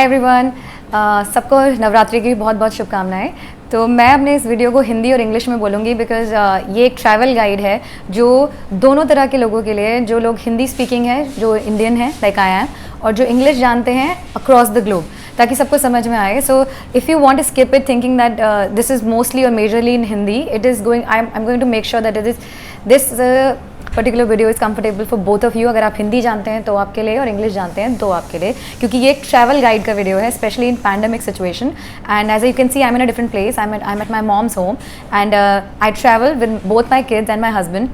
Everyone, सबको नवरात्रि की बहुत बहुत शुभकामनाएं। तो मैं अपने इस वीडियो को हिंदी और इंग्लिश में बोलूँगी बिकॉज़ ये एक ट्रैवल गाइड है जो दोनों तरह के लोगों के लिए, जो लोग हिंदी स्पीकिंग है, जो इंडियन है लाइक आई एम, और जो इंग्लिश जानते हैं अक्रॉस द ग्लोब, ताकि सबको समझ में आए। So if you want to skip it thinking that this is mostly और majorly in Hindi, it is going I am going to make sure that it is this particular video is comfortable for both of you. अगर आप हिंदी जानते हैं तो आपके लिए, और English जानते हैं तो आपके लिए, क्योंकि ये एक ट्रैवल गाइड का वीडियो है, specially in pandemic situation. And as you can see, I am in a different place, I am at my mom's home, and I travel with both my kids and my husband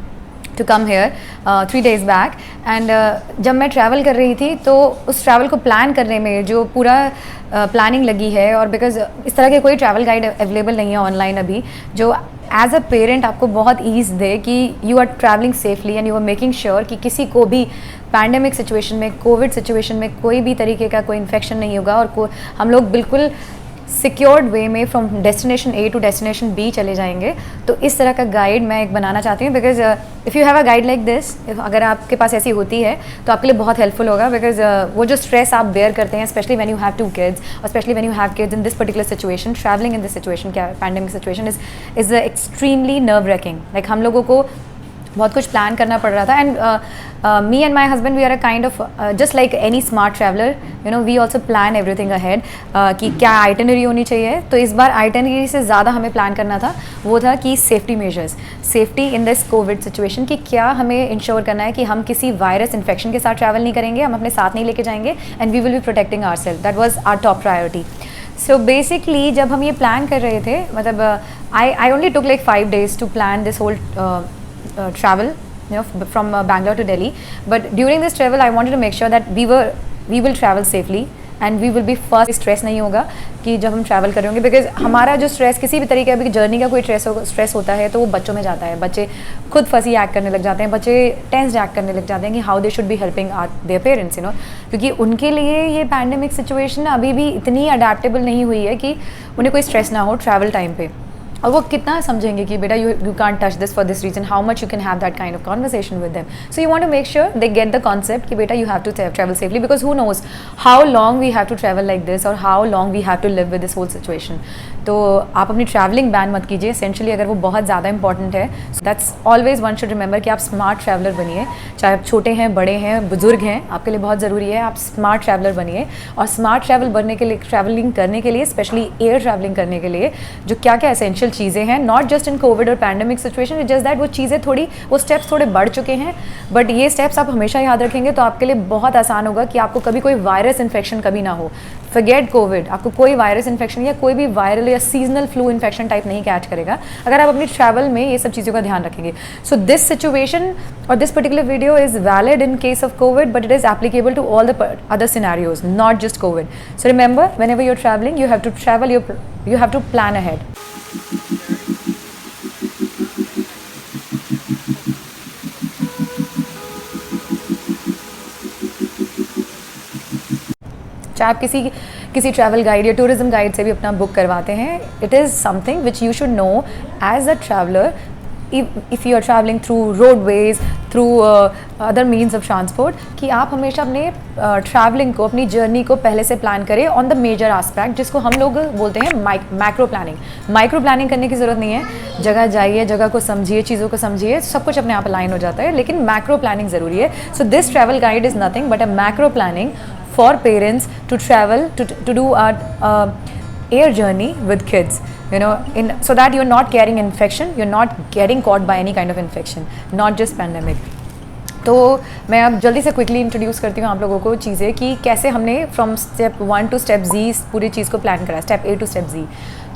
to come here 3 days back. एंड जब मैं travel कर रही थी तो उस travel को plan करने में जो पूरा प्लानिंग लगी है, और बिकॉज इस तरह के कोई ट्रैवल गाइड अवेलेबल नहीं है ऑनलाइन अभी, जो एज अ पेरेंट आपको बहुत ईज दे कि you are travelling safely and you are making sure कि किसी को भी पैंडेमिक सिचुएशन में, कोविड सिचुएशन में कोई भी तरीके का कोई इन्फेक्शन नहीं होगा, और हम लोग बिल्कुल सिक्योर्ड वे में from destination A to destination B चले जाएंगे। तो इस तरह का गाइड मैं एक बनाना चाहती हूँ, because if you have a guide like this, अगर आपके पास ऐसी होती है तो आपके लिए बहुत हेल्पफुल होगा। बिकॉज वो जो स्ट्रेस आप बेयर करते हैं, specially when you have 2 kids, और specially when you have kids in this particular situation, travelling in this situation, क्या pandemic situation is extremely nerve racking. Like हम लोगों को बहुत कुछ प्लान करना पड़ रहा था। And me and my husband, we are a kind of just like any smart traveller, you know, we also plan everything ahead कि क्या आइटनरी होनी चाहिए। तो इस बार आइटनरी से ज़्यादा हमें प्लान करना था, वो था कि safety measures, safety in this Covid situation, कि क्या हमें इंश्योर करना है कि हम किसी वायरस इन्फेक्शन के साथ ट्रैवल नहीं करेंगे, हम अपने साथ नहीं लेके जाएंगे, and we will be protecting ourself. That was our top priority. So basically जब हम ये प्लान कर रहे थे, मतलब I only took like 5 days to plan this whole travel, you know, from Bangalore to Delhi. But during this travel I wanted to make sure that we will travel safely and we will be first. Stress नहीं होगा कि जब हम travel कर रहे होंगे, because हमारा जो स्ट्रेस किसी भी तरीके का जर्नी का कोई स्ट्रेस होता है तो वो बच्चों में जाता है। बच्चे खुद फंसी एक्ट करने लग जाते हैं, बच्चे टेंस एक्ट करने लग जाते हैं कि how they should be helping their parents, you know, क्योंकि उनके लिए ये पैंडेमिक सिचुएशन अभी भी इतनी अडेप्टेबल नहीं हुई है कि उन्हें कोई स्ट्रेस ना हो ट्रैवल टाइम पे। और वो कितना समझेंगे कि बेटा you can't touch this for this reason, how much you can have that kind of conversation with them. So you want to make sure they get the concept कि बेटा you have to travel safely, because who knows how long we have to travel like this, और how long we have to live with this whole situation. तो आप अपनी travelling ban मत कीजिए essentially, अगर वो बहुत ज़्यादा इंपॉर्टेंट है। So that's always one should remember कि आप स्मार्ट ट्रैवलर बनिए, चाहे आप छोटे हैं, बड़े हैं, बुजुर्ग हैं, आपके लिए बहुत ज़रूरी है आप स्मार्ट ट्रैवलर बनिए। और स्मार्ट ट्रैवल बनने के लिए, ट्रैवलिंग करने के लिए, स्पेशली एयर ट्रैवलिंग करने के लिए जो क्या क्या एसेंशियल चीज़ें हैं, नॉट जस्ट इन कोविड और pandemic situation, it just that वो चीज़ें थोड़ी, वो स्टेप्स थोड़े बढ़ चुके हैं, बट ये स्टेप्स आप हमेशा याद रखेंगे तो आपके लिए बहुत आसान होगा कि आपको कभी कोई वायरस इन्फेक्शन कभी ना हो। फॉरगेट कोविड, आपको कोई वायरस इन्फेक्शन या कोई भी वायरल या सीजनल फ्लू इन्फेक्शन टाइप नहीं कैच करेगा अगर आप अपनी ट्रैवल में ये सब चीज़ों का ध्यान रखेंगे। सो दिस सिचुएशन और this particular video is valid in case of covid, but it is applicable to all the other scenarios, not just covid. So remember, whenever you are travelling you have to travel, you have to plan ahead. चाहे आप किसी travel guide या tourism guide से भी अपना book करवाते हैं, it is something which you should know as a traveller. If you are travelling through roadways, through other means of transport, कि आप हमेशा अपने ट्रैवलिंग को, अपनी जर्नी को पहले से प्लान करें ऑन द मेजर आस्पेक्ट, जिसको हम लोग बोलते हैं मैक्रो प्लानिंग। माइक्रो प्लानिंग करने की ज़रूरत नहीं है, जगह जाइए, जगह को समझिए, चीज़ों को समझिए, सब कुछ अपने आप अलाइन हो जाता है, लेकिन मैक्रो प्लानिंग ज़रूरी है। So this travel guide is nothing but a macro planning for parents to travel to do a air journey with kids, you know, so that you're not carrying infection, you're not getting caught by any kind of infection, not just pandemic. तो मैं अब जल्दी से quickly introduce करती हूँ आप लोगों को चीज़ें कि कैसे हमने फ्रॉम स्टेप 1 टू स्टेप जी पूरी चीज़ को प्लान करा, स्टेप ए टू स्टेप जी।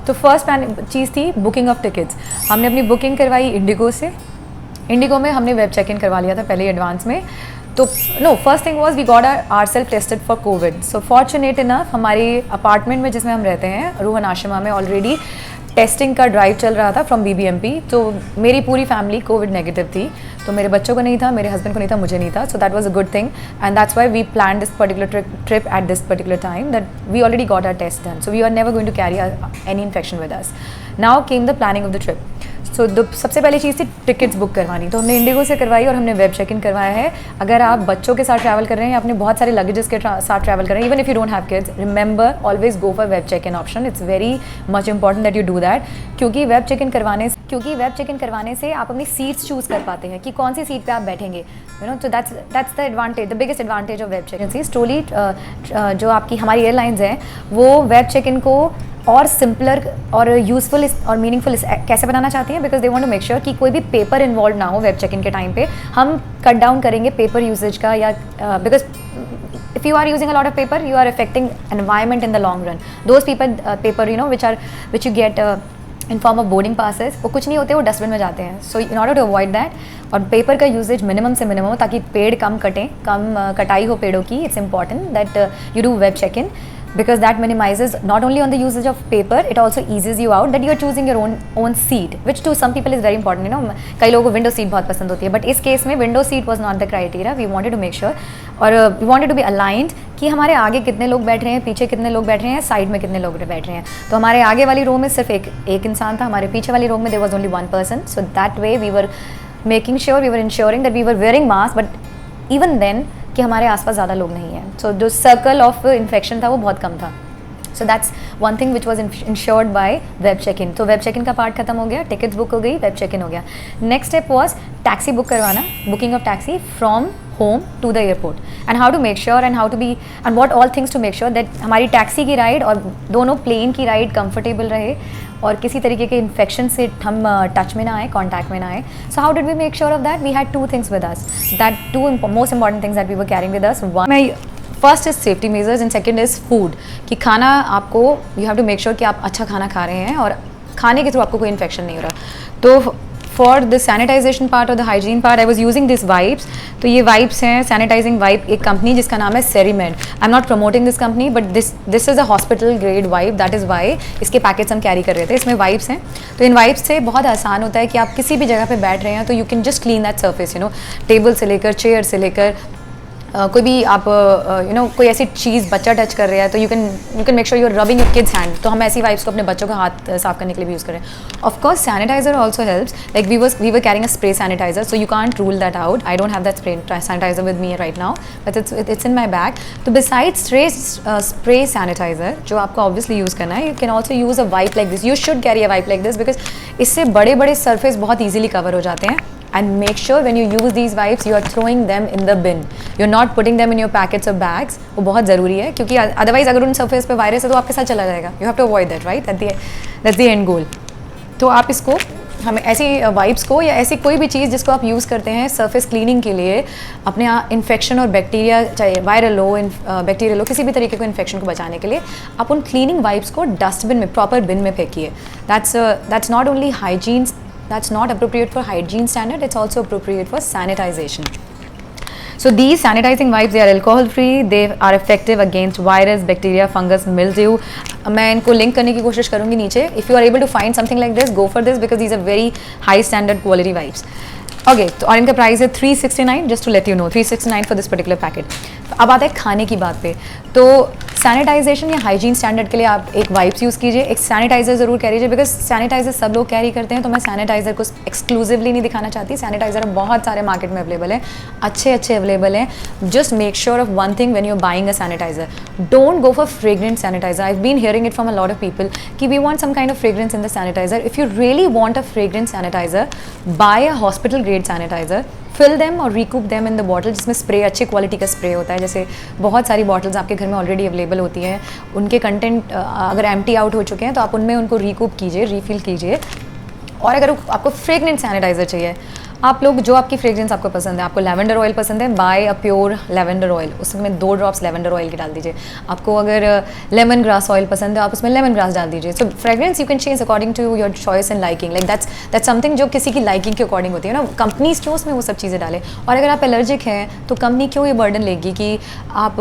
तो फर्स्ट चीज़ थी बुकिंग ऑफ टिकट्स। हमने अपनी बुकिंग करवाई इंडिगो से। इंडिगो में हमने वेब चेक इन करवा लिया था पहले एडवांस में। तो no, first thing was we got our self tested for covid. So fortunate enough हमारी अपार्टमेंट में जिसमें हम रहते हैं, रोहन आश्रमा में, ऑलरेडी टेस्टिंग का ड्राइव चल रहा था फ्रॉम BBMP। तो मेरी पूरी फैमिली कोविड नेगेटिव थी, तो मेरे बच्चों को नहीं था, मेरे हस्बैंड को नहीं था, मुझे नहीं था। So that was a good thing and that's why we plan this particular trip at this particular time, that we already got our test done, so we are never going to carry any infection with us. Now came the planning of the trip. So सबसे पहली चीज़ थी tickets book करवानी, तो हमने Indigo से करवाई और हमने वेब चेक इन करवाया है। अगर आप बच्चों के साथ ट्रैवल कर रहे हैं या अपने बहुत सारे लगेजेस के साथ ट्रैवल कर रहे हैं, even if you don't have kids, remember always go for web check in option. It's very much important that you do that, क्योंकि वेब चेक इन करवाने से आप अपनी सीट्स चूज़ कर पाते हैं कि कौन सी सीट पे आप बैठेंगे, यू नो। तो that's the advantage, the biggest advantage of web check in. स्टोली जो आपकी हमारी एयरलाइंस हैं वो वेब चेक इन को और सिंपलर और यूज़फुल और मीनिंगफुल कैसे बनाना चाहती हैं, because they want to make sure कि कोई भी पेपर इन्वॉल्व ना हो वेब चेक इन के टाइम पे। हम कट डाउन करेंगे पेपर यूसेज का, या because if you are using a lot of paper, you are affecting environment in the long run. Those paper you know which you get in form of boarding passes, वो कुछ नहीं होते, वो dustbin में जाते हैं। So in order to avoid that, और paper का यूजेज मिनिमम से मिनिमम हो ताकि पेड़ कम कटाई हो पेड़ों की। It's important that you do web check in, because that minimizes not only on the usage of paper, it also eases you out that you are choosing your own seat, which to some people is very important, you know। कई लोगों को window seat बहुत पसंद होती है, but इस case में window seat was not the criteria. We wanted to make sure और we wanted to be aligned कि हमारे आगे कितने लोग बैठ रहे हैं, पीछे कितने लोग बैठ रहे हैं, साइड में कितने लोग बैठ रहे हैं। तो हमारे आगे वाली रो में सिर्फ एक इंसान था, हमारे पीछे वाली रो में there was only one person. So that way we were making sure, we were ensuring that we were wearing mask, but even then कि हमारे आसपास ज़्यादा लोग नहीं हैं। सो जो सर्कल ऑफ इन्फेक्शन था वो बहुत कम था। So that's one thing which was ensured by web check in. तो वेब चेक इन का पार्ट खत्म हो गया, टिकट्स बुक हो गई, वेब चेक इन हो गया। Next step was taxi book करवाना, booking of taxi from home to the airport, and how to make sure and how to be and what all things to make sure that हमारी taxi की ride और दोनों plane की ride comfortable रहे और किसी तरीके के इन्फेक्शन से हम टच में ना आए, कॉन्टैक्ट में ना आए। So how did we make sure of that? We had two things with us, that two most important things that we were carrying with us. First is safety measures and second is food, कि खाना आपको you have to make sure कि आप अच्छा खाना खा रहे हैं और खाने के थ्रू आपको कोई इन्फेक्शन नहीं हो रहा। तो फॉर द सैनिटाइजेशन पार्ट और the hygiene part I was using this wipes. तो ये वाइप्स हैं सैनिटाइजिंग वाइप, एक कंपनी जिसका नाम है सेरीमेड। I am not promoting this company, but this is a hospital grade wipe, that is why इसके पैकेट्स हम कैरी कर रहे थे। इसमें वाइप्स हैं, तो इन वाइप्स से बहुत आसान होता है कि आप किसी भी जगह पे बैठ रहे हैं तो you can just clean that surface, you know. Table से लेकर चेयर से लेकर कोई भी आप यू नो कोई ऐसी चीज़ बच्चा टच कर रहा है तो you can make sure you are rubbing your kids hand. तो हम ऐसी वाइप्स को अपने बच्चों का हाथ साफ करने के लिए भी यूज़ करें। Of course sanitiser also helps, like we were carrying a spray sanitiser, so you can't rule that out. I don't have that spray sanitiser with me right now, but it's in my bag. तो besides spray sanitiser जो आपको obviously use करना है, you can also use a wipe like this. You should carry a wipe like this, because इससे बड़े बड़े surface बहुत easily cover हो जाते हैं। And make sure when you use these wipes you are throwing them in the bin, you're not putting them in your packets or bags। वो बहुत ज़रूरी है क्योंकि अदरवाइज अगर उन सरफेस पे वायरस है तो आपके साथ चला जाएगा। you have to avoid that, right? That's the end goal। तो आप इसको हमें ऐसी वाइप्स को या ऐसी कोई भी चीज़ जिसको आप यूज़ करते हैं सरफेस क्लीनिंग के लिए अपने इन्फेक्शन और बैक्टीरिया, चाहे वायरल हो बैक्टीरियल हो, किसी भी तरीके को इन्फेक्शन को बचाने के लिए आप उन क्लीनिंग वाइप्स को डस्टबिन में, प्रॉपर बिन में फेंकिए। That's not only hygiene, that's not appropriate for hygiene standard, it's also appropriate for sanitization। So these sanitizing wipes, they are alcohol free, they are effective against virus, bacteria, fungus, mildew। मैं इनको link करने की कोशिश करूँगी नीचे। If you are able to find something like this, go for this because these are very high standard quality wipes। Okay तो और इनका प्राइस है 369, just to let you know 369 for this particular packet. अब आता है खाने की बात पे। तो सैनिटाइजेशन या हाइजीन स्टैंडर्ड के लिए आप एक वाइप्स यूज़ कीजिए, एक सैनिटाइज़र ज़रूर कैरी कीजिए, बिकॉज सैनिटाइज़र सब लोग कैरी करते हैं। तो मैं सैनिटाइज़र को एक्सक्लूसिवली नहीं दिखाना चाहती। सैनिटाइज़र बहुत सारे मार्केट में अवेलेबल हैं, अच्छे अवेलेबल हैं। Just make sure of one thing when you are buying a sanitizer, don't go for fragrant sanitizer. I have been hearing it from a lot of people कि we want some kind of fragrance in the sanitizer. If you really want a fragrant sanitizer, buy a hospital grade sanitizer, fill them और recoup them in the bottle, जिसमें spray अच्छी quality का spray होता है। जैसे बहुत सारी bottles आपके घर में ऑलरेडी अवेलेबल होती हैं, उनके कंटेंट अगर एम्प्टी आउट हो चुके हैं तो आप उनमें उनको रिकूप कीजिए, रीफिल कीजिए। और अगर आपको फ्रेग्रेंट सैनिटाइज़र चाहिए, आप लोग जो आपकी फ्रेग्रेंस आपको पसंद है, आपको लेवेंडर ऑयल पसंद है, buy a pure lavender oil, उसमें 2 ड्रॉप्स लेवेंडर ऑयल के डाल दीजिए। आपको अगर लेमन ग्रास ऑयल पसंद है, आप उसमें लेमन ग्रास डाल दीजिए। So fragrance you can change according to your choice and liking, like that's something जो किसी की लाइकिंग के अकॉर्डिंग होती है ना। कंपनीज क्यों उसमें वो सब चीज़ें डालें, और अगर आप एलर्जिक हैं तो कंपनी क्यों ये बर्डन लेगी कि आप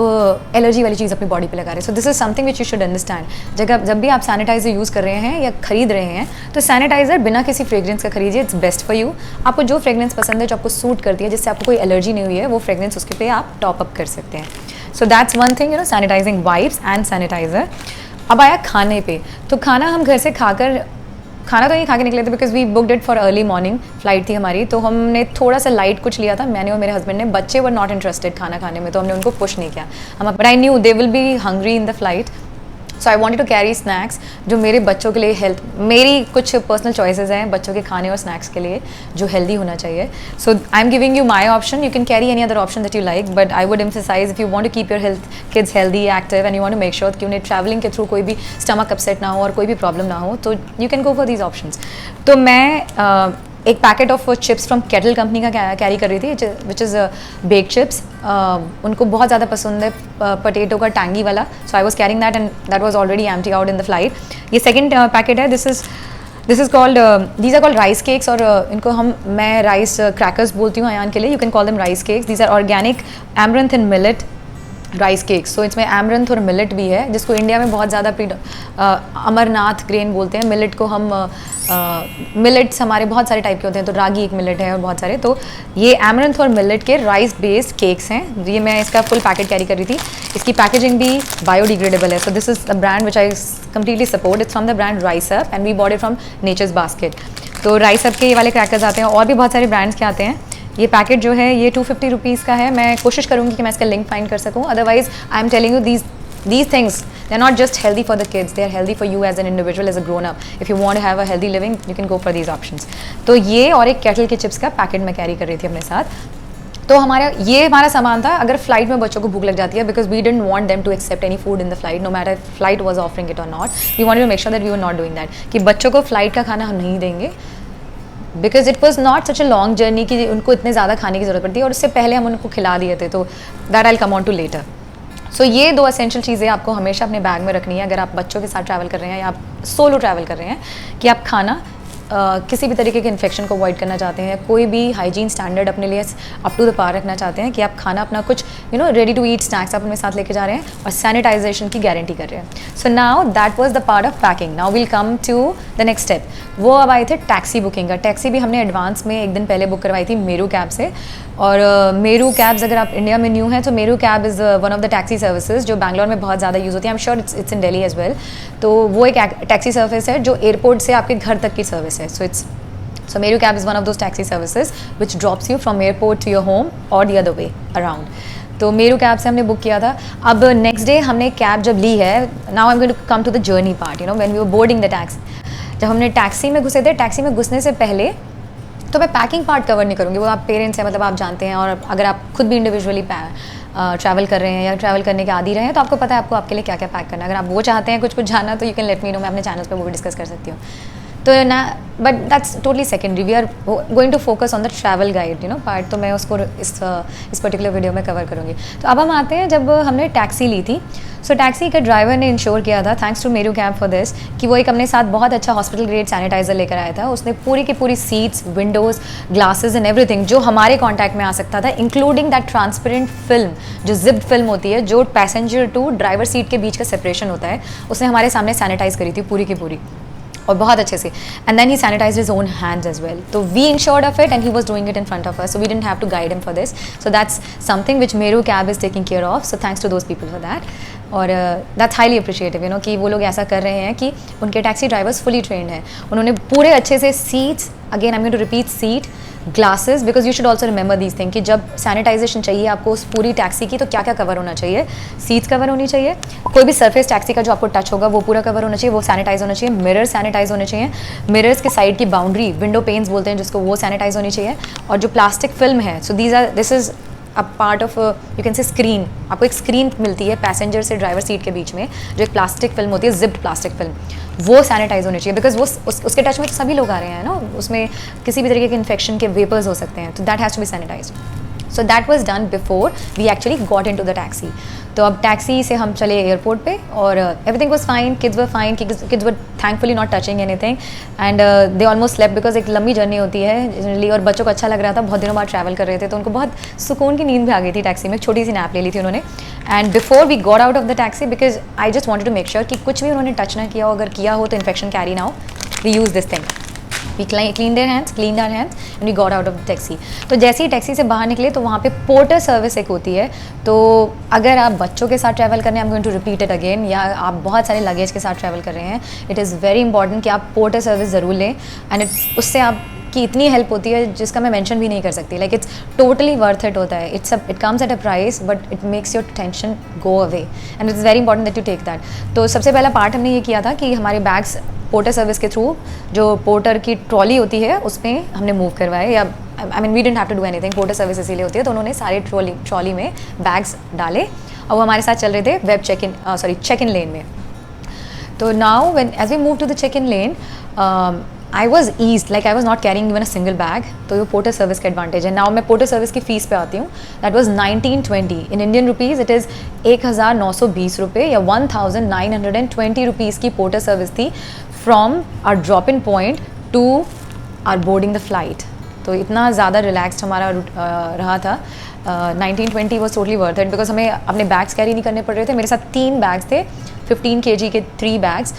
एलर्जी वाली चीज़ अपनी बॉडी पे लगा रहे हैं। So this is something which you should understand. जब भी आप सैनिटाइजर यूज़ कर रहे हैं या खरीद रहे हैं तो सैनिटाइजर बिना किसी फ्रेग्रेंस का खरीदिए, इट्स बेस्ट फॉर यू। आपको जो फ्रेग्रेंस पसंद है, जो सूट करती है, जिससे आपको कोई एलर्जी नहीं हुई है, वो फ्रेग्रेंस उसके पे आप टॉप अप कर सकते हैं। So that's one thing, you know, sanitising wipes and sanitiser. अब आया खाने पे। तो खाना हम घर से खाना तो नहीं खा के निकले थे because we booked it for early morning, flight थी हमारी, तो हमने थोड़ा सा लाइट कुछ लिया था, मैंने और मेरे हस्बैंड ने। बच्चे वर नॉट इंटरेस्टेड खाना खाने में, तो हमने उनको पुश नहीं किया। हम but I knew they will be hungry in the flight, so I wanted to carry snacks जो मेरे बच्चों के लिए हेल्थ, मेरी कुछ पर्सनल चॉइसेस हैं बच्चों के खाने और स्नैक्स के लिए जो हेल्दी होना चाहिए। So I am giving you my option, you can carry any other option that you like, but I would emphasise if you want to keep your health kids healthy active and you want to make sure कि उन्हें travelling के through कोई भी stomach upset ना हो और कोई भी प्रॉब्लम ना हो, तो you can go for these options. तो मैं एक packet of chips from kettle company का कैरी कर रही थी, विच इज़ बेक चिप्स। उनको बहुत ज़्यादा पसंद है पोटैटो का टैंगी वाला, so I was carrying that and that was already empty out in the flight. ये सेकंड पैकेट है, this is called, these are called rice cakes, और इनको मैं राइस क्रैकर्स बोलती हूँ अयान के लिए, you can call them rice cakes. These are organic amaranth and millet rice cakes. So इसमें एमरंथ और मिलेट भी है, जिसको इंडिया में बहुत ज़्यादा अमरनाथ ग्रेन बोलते हैं। मिलेट को हम मिलेट्स हमारे बहुत सारे टाइप के होते हैं, तो रागी एक मिलेट है और बहुत सारे, तो ये एमरंथ और मिलेट के राइस बेस्ड केक्स हैं। ये मैं इसका फुल पैकेट कैरी कर रही थी। इसकी पैकेजिंग भी बायोडिग्रेडेबल है, so this is the brand which I completely support. It's from the brand Rice Up and we bought it from Nature's Basket. तो राइस अप के ये वाले क्रैकर्स आते हैं, और भी बहुत सारे ब्रांड्स के आते हैं। ये पैकेट जो है ये 250 रुपीज़ का है। मैं कोशिश करूँगी कि मैं इसका लिंक फाइंड कर सकूँ, otherwise I am telling you these things, they are not just healthy for the kids, they are healthy for you as an individual, as a grown up. If you want to have a healthy living, you can go for these options. तो ये और एक kettle के chips का packet मैं carry कर रही थी अपने साथ। तो हमारा सामान था अगर फ्लाइट में बच्चों को भूख लग जाती है, because we didn't want them to accept any food in the flight, no matter flight was offering it और not. We wanted to make sure that we were not doing that, कि बच्चों को फ्लाइट का खाना हम नहीं देंगे, because it was not such a long journey कि उनको इतने ज़्यादा खाने की ज़रूरत पड़ती है, और उससे पहले हम उनको खिला दिए थे, तो that I will come on to later. So ये 2 एसेंशियल चीज़ें आपको हमेशा अपने बैग में रखनी है अगर आप बच्चों के साथ ट्रैवल कर रहे हैं या आप सोलो ट्रैवल कर रहे हैं, कि आप खाना किसी भी तरीके के इन्फेक्शन को अवॉइड करना चाहते हैं, कोई भी हाइजीन स्टैंडर्ड अपने लिए अप टू द पार रखना चाहते हैं, कि आप खाना अपना कुछ रेडी टू ईट स्नैक्स आप अपने साथ लेके जा रहे हैं और सैनिटाइजेशन की गारंटी कर रहे हैं। So now that was the part of packing. Now will come to the next step. वो अब आए थे टैक्सी बुकिंग का। टैक्सी भी हमने एडवांस में एक दिन पहले बुक करवाई थी मेरू कैब से, और मेरू कैब्स अगर आप इंडिया में न्यू हैं तो Meru cab is one of the taxi services जो बैंगलोर में बहुत ज़्यादा यूज़ होती है। I am sure it's in Delhi as well. तो वो एक टैक्सी सर्विस है जो एयरपोर्ट से आपके घर तक की सर्विस है। So Meru Cab is one of those taxi services which drops you from airport to your home or the other way around. तो मेरू कैब से हमने बुक किया था। अब नेक्स्ट डे हमने कैब जब ली है, now I am going to come to the journey part, when we were boarding the taxi. जब हमने टैक्सी में घुसे थे, टैक्सी में घुसने से पहले तो मैं पैकिंग पार्ट कवर नहीं करूँगी, वो आप पेरेंट्स हैं, मतलब आप जानते हैं, और अगर आप खुद भी इंडिविजुअली ट्रैवल कर रहे हैं या ट्रैवल करने के आदी रहे हैं तो आपको पता है आपको आपके लिए क्या क्या पैक करना है। अगर आप वो चाहते हैं कुछ जानना तो you can let me know, मैं अपने चैनल्स पे वो भी डिस्कस कर सकती हूँ। तो ना, but that's totally secondary, we are going to focus on the travel guide part, तो मैं उसको इस पर्टिकुलर वीडियो में कवर करूँगी। तो अब हम आते हैं जब हमने टैक्सी ली थी। सो टैक्सी के ड्राइवर ने इंश्योर किया था, thanks to Meru cab for this, कि वो एक अपने साथ बहुत अच्छा हॉस्पिटल ग्रेड सैनिटाइजर लेकर आया था। उसने पूरी की पूरी seats, Windows, glasses and everything जो हमारे कॉन्टैक्ट में आ सकता था, इंक्लूडिंग दैट ट्रांसपेरेंट फिल्म, जो जिप्ड फिल्म होती है जो पैसेंजर टू ड्राइवर सीट के बीच का सेपरेशन होता है, उसने हमारे सामने सैनिटाइज करी थी पूरी की पूरी, और बहुत अच्छे से। And then he sanitize his own hands as well. तो we ensured of it and he was doing it in front of us, so we didn't have to guide him for this. So that's something which Meru cab is taking care of, so thanks to those people for that. और that's highly appreciative, कि वो लोग ऐसा कर रहे हैं कि उनके टैक्सी ड्राइवर्स फुली ट्रेंड हैं, उन्होंने पूरे अच्छे से seats, again I am going to repeat, seat, glasses, because you should also remember these thing, कि जब सैनिटाइजेशन चाहिए आपको उस पूरी टैक्सी की तो क्या क्या कवर होना चाहिए। सीट्स कवर होनी चाहिए, कोई भी सरफेस टैक्सी का जो आपको टच होगा वो पूरा कवर होना चाहिए, वो सैनिटाइज होना चाहिए। मिरर सैनिटाइज होने चाहिए, मिरर्स के साइड की बाउंड्री, विंडो पेन्स बोलते हैं जिसको, वो सैनिटाइज होनी चाहिए। और जो प्लास्टिक फिल्म है, so this is a part of, you can say screen, आपको एक स्क्रीन मिलती है पैसेंजर से ड्राइवर सीट के बीच में, जो एक प्लास्टिक फिल्म होती है, जिप्ड प्लास्टिक फिल्म, वो सैनिटाइज होनी चाहिए, बिकॉज वो उसके टच में तो सभी लोग आ रहे हैं ना, उसमें किसी भी तरीके के इन्फेक्शन के वेपर्स हो सकते हैं, तो that has to be sanitise. So that was done before we actually got into the taxi. तो अब टैक्सी से हम चले एयरपोर्ट पे, और everything was fine, kids were fine, kids were thankfully not touching anything, and they almost slept, because एक लंबी journey होती है जनरली, और बच्चों को अच्छा लग रहा था, बहुत दिनों बाद ट्रैवल कर रहे थे, तो उनको बहुत सुकून की नींद भी आ गई थी टैक्सी में। एक छोटी सी नैप ले ली थी उन्होंने। And before we got out of the taxi, because I just wanted to make sure कि कुछ भी उन्होंने टच ना किया हो, अगर किया हो तो इन्फेक्शन कैरी ना हो, we use this thing. We clean their hands, clean our hands and we got out of the taxi. तो जैसे ही टैक्सी से बाहर निकले तो वहाँ पे पोर्टर सर्विस एक होती है। तो अगर आप बच्चों के साथ ट्रैवल कर रहे हैं, I am going to repeat it again, या आप बहुत सारे लगेज के साथ ट्रैवल कर रहे हैं, इट इज़ वेरी इंपॉर्टेंट कि आप पोर्टर सर्विस ज़रूर लें। एंड उससे आपकी इतनी हेल्प होती है जिसका मैं मेंशन भी नहीं कर सकती। Like it's totally worth it होता है। It comes at a price but it makes your tension go away and it's very important that you take that. तो सबसे पहला पार्ट हमने ये किया था कि हमारे बैग्स पोर्टर सर्विस के थ्रू, जो पोर्टर की ट्रॉली होती है उसमें हमने मूव करवाए, या I mean we didn't have to do anything, porter service इसीलिए होती है। तो उन्होंने सारे ट्रॉली में बैग्स डाले और वो हमारे साथ चल रहे थे वेब चेक इन लेन में। तो now when as we move to the check in lane, I was ease, like I was not carrying even a single bag. तो ये पोर्टर सर्विस का एडवांटेज है। नाउ मैं पोर्टर सर्विस की fees पे आती हूँ। That was 1920 in Indian rupees, it is 1920 रुपये या 1920 रुपीज़ की पोर्टर सर्विस थी from our drop in point to our boarding the flight. तो इतना ज़्यादा रिलैक्सड हमारा रहा था। 1920 was totally worth it because हमें अपने बैग्स कैरी नहीं करने पड़ रहे थे। मेरे साथ 3 बैग्स थे, 15 kg के 3 बैग्स,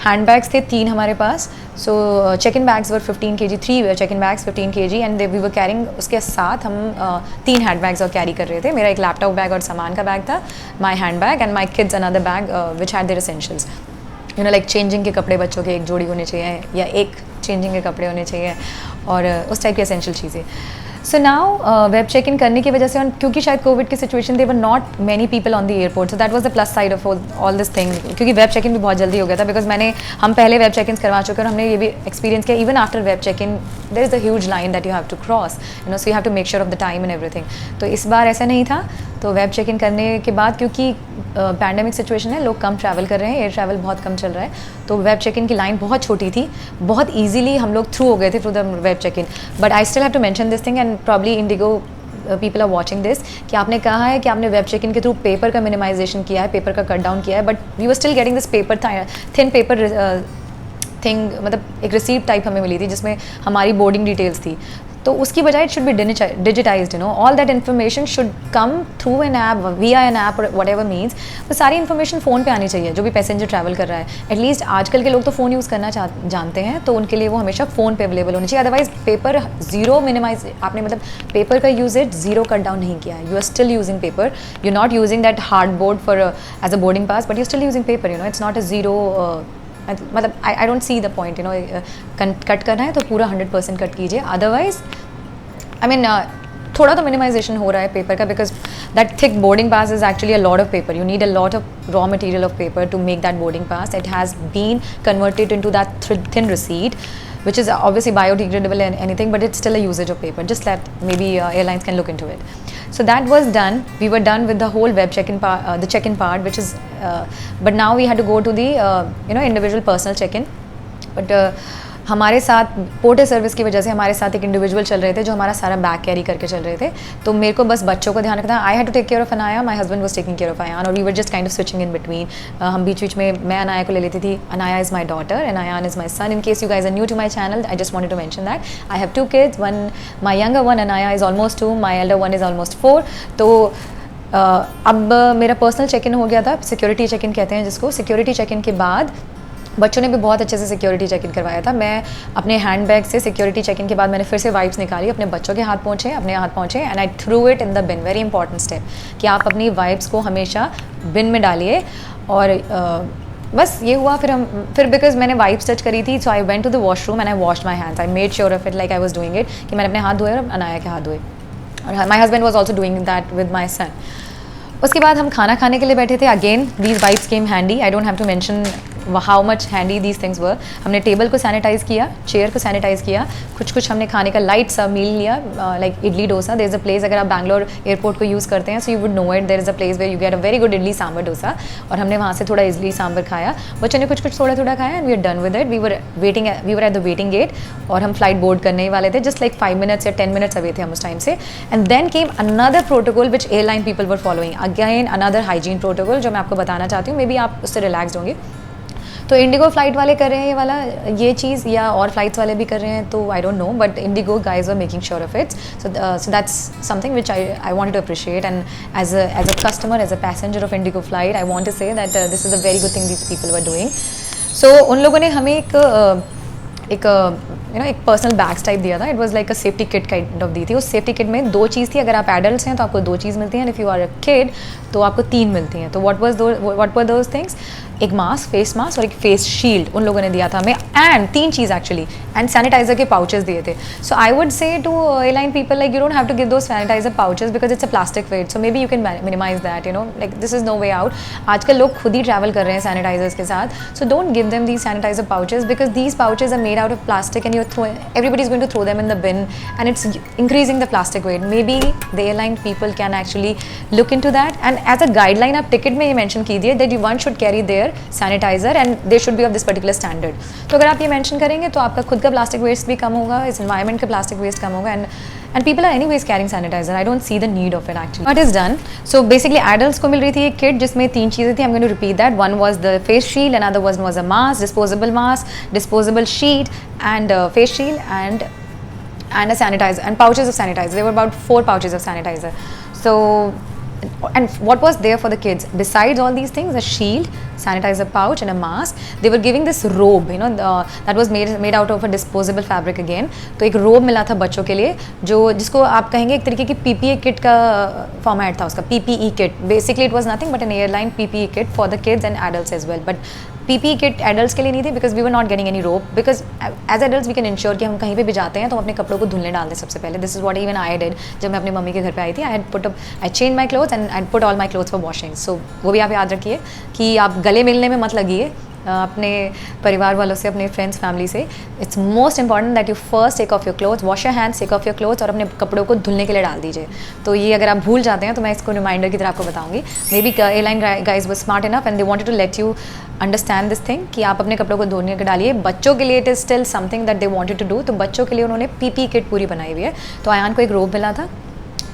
हैंड बैग्स थे 3 हमारे पास। So check in bags were 15 kg, 3 check in bags 15 kg and we were carrying, उसके साथ हम 3 हैंड बैग्स और कैरी कर रहे थे। मेरा एक लैपटॉप बैग और सामान का बैग था, my hand bag and my kids another bag which had there essentials. You know like changing के कपड़े बच्चों के एक जोड़ी होने चाहिए या एक चेंजिंग के कपड़े होने चाहिए और उस टाइप की एसेंशियल चीज़ें। So now web check in करने की वजह से, क्योंकि शायद कोविड की situation they were not many people on the airport, so that was the plus side of all this thing. क्योंकि वेब चेक इन भी बहुत जल्दी हो गया था बिकॉज हम पहले वेब चेक इन करवा चुके हैं और हमने ये भी एक्सपीरियंस किया, even after web check in there is a huge line that you have to cross, you know, so you have to make sure of the time and everything. तो इस बार ऐसा नहीं था। तो वेब चेक इन करने के बाद, क्योंकि पैंडेमिक सिचुएशन है, लोग कम ट्रैवल कर रहे हैं, एयर ट्रैवल बहुत कम चल रहा है, तो वेब चेक इन की लाइन बहुत छोटी थी, बहुत ईजिली हम लोग थ्रू हो गए थे through the web check in. But I still have to mention this thing and probably IndiGo people are watching this, कि आपने कहा है कि आपने वेब चेक इन के थ्रू पेपर का मिनिमाइजेशन किया है, पेपर का कट डाउन किया है, but we were still getting this paper thin paper thing, मतलब एक रिसीप्ट टाइप हमें मिली थी जिसमें हमारी बोर्डिंग डिटेल्स थी। तो उसकी बजाय it should be digitized, you know, all that information should come through an app, via an app, whatever means. वो सारी इन्फॉर्मेशन फ़ोन पे आनी चाहिए जो भी पैसेंजर ट्रैवल कर रहा है। एटलीस्ट आजकल के लोग तो फ़ोन यूज़ करना जानते हैं, तो उनके लिए वो हमेशा फ़ोन पे अवेलेबल होनी चाहिए। अदरवाइज पेपर ज़ीरो मिनिमाइज, आपने मतलब पेपर का यूजेज ज़ीरो कट डाउन नहीं किया है। You are still using paper, you not using that hard board for as a boarding pass, but you still using paper, you know, it's not a zero. मतलब I don't see the point, you know, cut करना है तो पूरा 100% cut कीजिए। Otherwise I mean थोड़ा तो minimisation हो रहा है पेपर का, because that thick boarding pass is actually a lot of paper, you need a lot of raw material of paper two make that boarding pass. It has been converted into that thin receipt, which is obviously biodegradable and anything, but it's still a usage of paper. Just that maybe airlines can look into it. So that was done. We were done with the whole web check-in part, the check-in part, which is, but now we had to go to the individual personal check-in. But हमारे साथ porter service की वजह से हमारे साथ एक individual चल रहे थे जो हमारा सारा बैग कैरी करके चल रहे थे. तो मेरे को बस बच्चों का ध्यान रखना. I had to take care of Anaya, my husband was taking care of Ayaan, और we were just kind of switching in between. हम बीच बीच में मैं अनाया को ले लेती थी. Anaya is my daughter and Ayaan is my son. In case you guys are new to my channel, I just wanted to mention that I have 2 kids. One my younger one Anaya is almost 2, my elder one is almost 4. तो अब मेरा personal check in हो गया था. Security check in कहते हैं जिसको. Security check in के बाद बच्चों ने भी बहुत अच्छे से सिक्योरिटी चेक इन करवाया था. मैं अपने हैंड बैग से सिक्योरिटी चेक इन के बाद मैंने फिर से वाइप्स निकाली, अपने बच्चों के हाथ पहुँचे, अपने हाथ पहुँचे, and I threw it in the bin. Very important step कि आप अपनी वाइप्स को हमेशा बिन में डालिए. और बस ये हुआ. फिर बिकॉज मैंने वाइप्स टच करी थी, so I went to the washroom and I washed my hands. I made sure of it like I was doing it, कि मैंने अपने हाथ धोए और अनाया के हाथ धोए. और my husband was also doing that with my son. उसके बाद हम खाना खाने के लिए बैठे थे. Again these wipes came handy. I don't have to mention how much handy these things were. हमने टेबल को सैनिटाइज़ किया, चेयर को सैनिटाइज़ किया, कुछ हमने खाने का लाइट सा मील लिया, like idli dosa. There is a place, अगर आप बैंगलोर एयरपोर्ट को यूज़ करते हैं so you would know it. There is a place where you get a very good idli sambar dosa. और हमने वहाँ से थोड़ा इडली सांबर खाया. बच्चों ने कुछ थोड़ा खाया and we are done with it. We were at the waiting gate और हम फ्लाइट बोर्ड करने ही वाले थे. जस्ट लाइक 5 minutes या 10 minutes अवे थे हम उस टाइम से. And then came another protocol which airline people were following. Again another hygiene protocol जो मैं आपको बताना चाहती हूँ. मे बी आप उससे रिलैक्सड होंगे. तो इंडिगो फ्लाइट वाले कर रहे हैं ये चीज़, या और फ्लाइट्स वाले भी कर रहे हैं, तो I don't know, but IndiGo guys are making sure of it. So that's something which I wanted to appreciate. And as a customer, as a passenger of IndiGo flight, I want to say that this is a very good thing these people were doing. So उन लोगों ने हमें एक एक personal bags type दिया था. It was like a safety kit kind of the थी. उस सेफ्टी किट में 2 चीज़ थी. अगर आप एडल्ट्स हैं तो आपको 2 चीज़ मिलती हैं, and if you are a kid तो आपको 3 मिलती हैं. तो व्हाट वर दोज थिंग्स? एक मास्क, फेस मास्क और एक फेस शील्ड उन लोगों ने दिया था हमें, एंड 3 चीज़ एक्चुअली, एंड सैनिटाइजर के पाउचेस दिए थे. So I would say to airline people like you don't have to give those sanitizer pouches because it's a plastic waste. So maybe you can minimize that, like this is no way out. आजकल लोग खुद ही travel कर रहे हैं sanitisers के साथ. So don't give them these sanitiser pouches because these pouches are made out of plastic and everybody is going to throw them in the bin, and it's increasing the plastic weight. Maybe the airline people can actually look into that, and as a guideline आप ticket में ये mention कीजिए that one should carry their sanitizer and they should be of this particular standard. तो अगर आप ये mention करेंगे तो आपका खुद का plastic waste भी कम होगा, इस environment का plastic waste कम होगा, and people are anyways carrying sanitizer. I don't see the need of it actually. What is done? So basically adults को मिल रही थी एक kit जिसमें 3 चीज़ें थी. I'm going to repeat that. One was the face shield, another was a mask, disposable sheet, and face shield, and a sanitizer, and pouches of sanitizer. There were about 4 pouches of sanitizer. So, and what was there for the kids besides all these things? A shield, sanitizer pouch, and a mask. They were giving this robe, that was made out of a disposable fabric again. तो एक robe मिला था बच्चों के लिए, जिसको आप कहेंगे एक तरीके की PPE kit का फॉर्मेट था उसका. PPE kit. Basically it was nothing but an airline PPE kit for the kids and adults as well. But PPE kit adults के लिए नहीं थी because we were not getting any rope, because as adults we can ensure कि हम कहीं पे भी जाते हैं तो हम अपने कपड़ों को धुलने डाल दें सबसे पहले. This is what even I did. जब मैं अपनी मम्मी के घर पे आई थी, I changed my clothes and I put all my clothes for washing. So वो भी आप याद रखिए कि आप गले मिलने में मत लगिए अपने परिवार वालों से, अपने फ्रेंड्स फैमिली से. It's most important that you first take off your clothes, wash your hands, take off your clothes, और अपने कपड़ों को धुलने के लिए डाल दीजिए. तो ये अगर आप भूल जाते हैं तो मैं इसको रिमाइंडर की तरह आपको बताऊंगी. Maybe airline guys were smart enough and they wanted to let you understand this thing कि आप अपने कपड़ों को धोने के डालिए. बच्चों के लिए it is still something that they wanted to do. तो बच्चों के लिए उन्होंने PPE किट पूरी बनाई हुई है. तो आयान को एक रोब मिला था,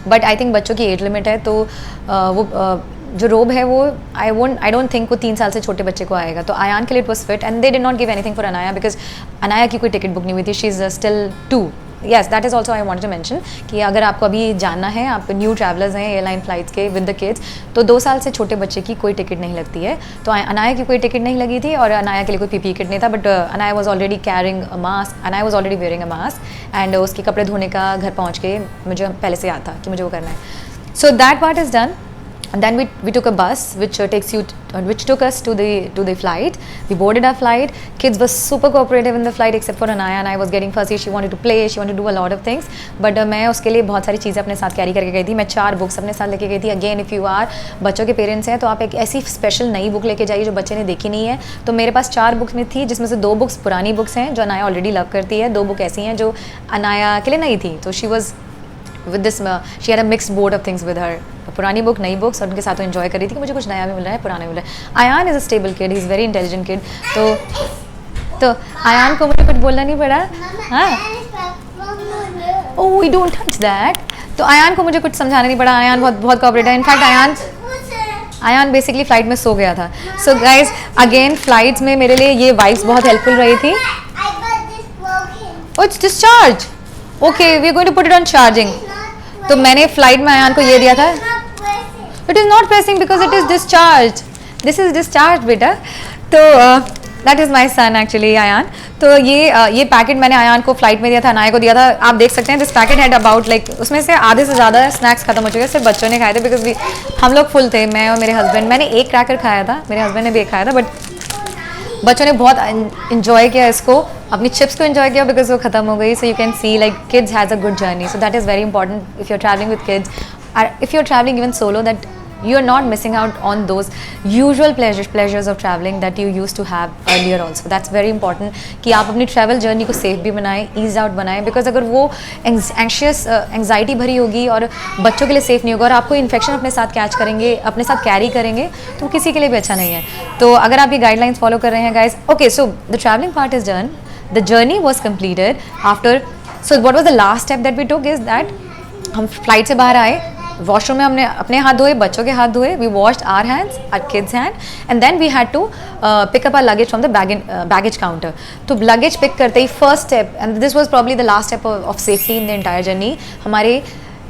बट आई थिंक बच्चों की एज लिमिट है, तो वो जो रोब है वो आई डोंट थिंक वो 3 साल से छोटे बच्चे को आएगा. तो आयान के लिए it was fit, and they did not give anything for Anaya because Anaya की कोई टिकट बुक नहीं हुई थी. She is still 2. Yes, that is also I wanted to mention कि अगर आपको अभी जानना है, आप न्यू ट्रैवलर्स हैं एयरलाइन फ्लाइट्स के विद द किड्स, तो 2 साल से छोटे बच्चे की कोई टिकट नहीं लगती है. तो अनाया की कोई टिकट नहीं लगी थी और अनाया के लिए कोई PPE किट नहीं था. But Anaya was already carrying a mask, Anaya was already wearing a mask, and उसके कपड़े धोने का घर पहुँच के मुझे पहले से याद था कि मुझे वो करना है. So that part is done. And then we took a bus which took us to the flight. We boarded our flight. Kids were super cooperative in the flight except for Anaya, and I was getting fussy. She wanted to play, she wanted to do a lot of things. But मैं उसके लिए बहुत सारी चीज़ें अपने साथ carry करके गई थी. मैं 4 बुक्स अपने साथ लेके गई थी. अगेन इफ़ यू आर बच्चों के पेरेंट्स हैं तो आप एक ऐसी स्पेशल नई बुक लेके जाइए जो बच्चे ने देखी नहीं है. तो मेरे पास 4 बुक्स में थी, जिसमें से 2 बुक्स पुरानी बुक्स हैं जो अनाया ऑलरेडी लव करती है. 2 बुक ऐसी हैं जो अनाया के लिए नहीं थी. तो she was with this, she had a mixed board of things with her. पुरानी बुक, नई बुक्स, और उनके साथ एंजॉय कर रही थी कि मुझे कुछ नया भी मिल रहा है, पुराना भी मिल रहा है. Ayaan is a stable kid, he is very intelligent kid. तो आयान को मुझे कुछ बोलना नहीं पड़ा. हाँ, oh we don't touch that. तो आयान को मुझे कुछ समझाना नहीं पड़ा. आयान बहुत कोऑपरेटिव है. इनफैक्ट आयान बेसिकली फ़्लाइट में सो गया था. सो गाइज अगेन फ्लाइट्स में मेरे लिए ये वाइब्स बहुत हेल्पफुल रही थी. Oh it's discharge. Okay we are going to put it on charging. तो मैंने फ्लाइट में आयान को ये दिया था. It is not pressing because it is discharge. This is discharge बेटा. तो that is my son actually Ayaan. तो ये पैकेट मैंने आयान को फ्लाइट में दिया था, अनाया को दिया था. आप देख सकते हैं this packet had about like, उसमें से आधे से ज़्यादा स्नैक्स खत्म हो चुके, सिर्फ बच्चों ने खाए थे बिकॉज हम लोग फुल थे, मैं और मेरे हस्बैंड. मैंने एक क्रैकर खाया था, मेरे हस्बैंड ने भी एक खाया था, बट बच्चों ने बहुत इन्जॉय किया इसको, अपनी चिप्स को इन्जॉय किया बिकॉज वो खत्म हो गई. So you can see like kids has a good journey. So that is very important if you are travelling with kids, if you are travelling even solo, that you are not missing out on those usual pleasures of traveling that you used to have earlier also. That's very important कि आप अपनी travel journey को safe भी बनाएं, ease out बनाएं, because अगर वो anxiety भरी होगी और बच्चों के लिए safe नहीं होगा और आपको infection अपने साथ catch करेंगे, अपने साथ carry करेंगे, तो किसी के लिए भी अच्छा नहीं है. तो अगर आप ये guidelines follow कर रहे हैं guys, okay, so the traveling part is done, the journey was completed after. So what was the last step that we took is that हम flight से बाहर आए, वॉशरूम में हमने अपने हाथ धोए, बच्चों के हाथ धोए. We washed our hands, our kids hand, and then we had to pick up our luggage from the baggage counter. तो लगेज पिक करते ही first step, and this was probably the last step of safety in the entire journey, हमारे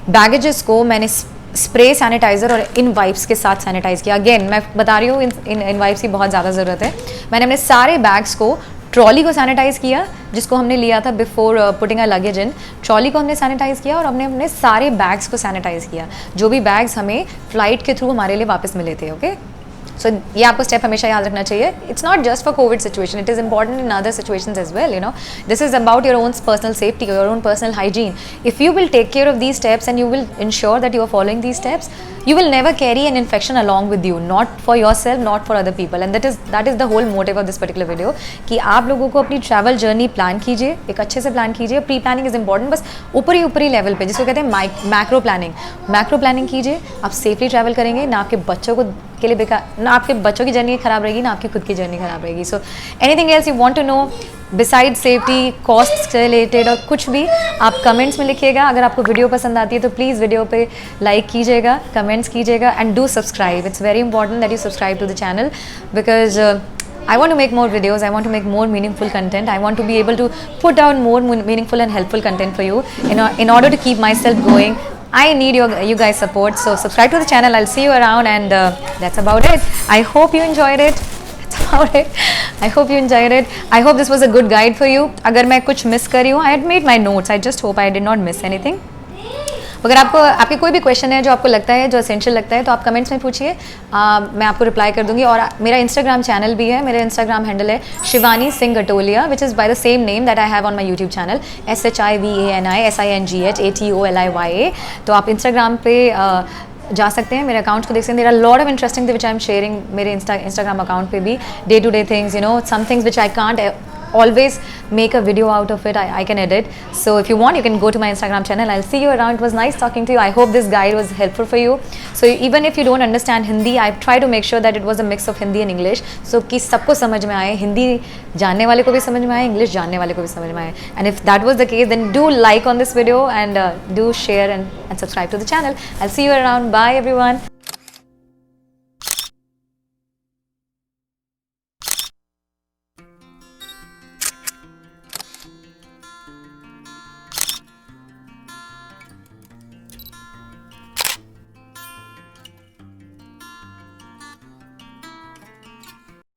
baggages को मैंने spray sanitiser और इन wipes के साथ sanitise किया. अगेन मैं बता रही हूँ इन वाइप्स की बहुत ज़्यादा ज़रूरत है. मैंने अपने सारे बैग्स को ट्रॉली को सैनिटाइज़ किया जिसको हमने लिया था before putting a luggage in, trolley को हमने सैनिटाइज़ किया और हमने अपने सारे बैग्स को सैनिटाइज़ किया, जो भी बैग्स हमें फ्लाइट के थ्रू हमारे लिए वापस मिले थे। ओके, सो ये आपको स्टेप हमेशा याद रखना चाहिए। It's not just for Covid situation, it is important in other situations as well, you know. This is about your own personal safety, your own personal hygiene. If you will take care of these steps and you will ensure that you are following these steps, you will never carry an infection along with you, not for yourself, not for other people. And that is the whole motive of this particular video, कि आप लोगों को अपनी travel journey plan कीजिए, एक अच्छे से plan कीजिए। प्री प्लानिंग इज इंपॉर्टेंट, बस ऊपरी लेवल पे, जिसको कहते हैं मैक्रो प्लानिंग कीजिए। आप सेफली ट्रैवल करेंगे, ना आपके बच्चों को के लिए बेकार, ना आपके बच्चों की जर्नी खराब रहेगी, ना आपकी खुद की जर्नी खराब रहेगी। So anything else you want to know beside safety, cost से रिलेटेड और कुछ भी, आप कमेंट्स में लिखिएगा। अगर आपको वीडियो पसंद आती है तो प्लीज़ वीडियो पे लाइक कीजिएगा, कमेंट्स कीजिएगा, and do subscribe. It's very important that you subscribe to the channel, because I want to make more videos, I want to make more meaningful content, I want to be able to put out more meaningful and helpful content for you in order to keep myself going. I need you guys support, so subscribe to the channel. I'll see you around, and that's about it. I hope you enjoyed it. That's about it. I hope you enjoyed it. I hope this was a good guide for you. अगर मैं कुछ miss कर रही हूँ, I had made my notes. I just hope I did not miss anything. अगर आपके कोई भी क्वेश्चन है जो आपको लगता है, जो एसेंशियल लगता है, तो आप कमेंट्स में पूछिए, मैं आपको रिप्लाई कर दूंगी। और मेरा इंस्टाग्राम चैनल भी है, मेरा इंस्टाग्राम हैंडल है Shivani Singh Gatolia, which is by the same name that I have on my YouTube channel, SHIVANISINGHATOLIYA। तो आप इंस्टाग्राम पे जा सकते हैं, मेरे अकाउंट्स को देख सकते हैं। There are lot of interesting which I am sharing मेरे इंस्टाग्राम अकाउंट पे भी, day to day things, you know, some things which I can't always make a video out of it. I can edit, so if you want you can go to my Instagram channel. I'll see you around. It was nice talking to you. I hope this guide was helpful for you. So even if you don't understand Hindi, I try to make sure that it was a mix of Hindi and English, so कि सबको समझ में आए, हिंदी जानने वाले को भी समझ में आए, इंग्लिश जानने वाले को भी समझ में आए। And if that was the case, then do like on this video and do share and subscribe to the channel. I'll see you around. Bye everyone.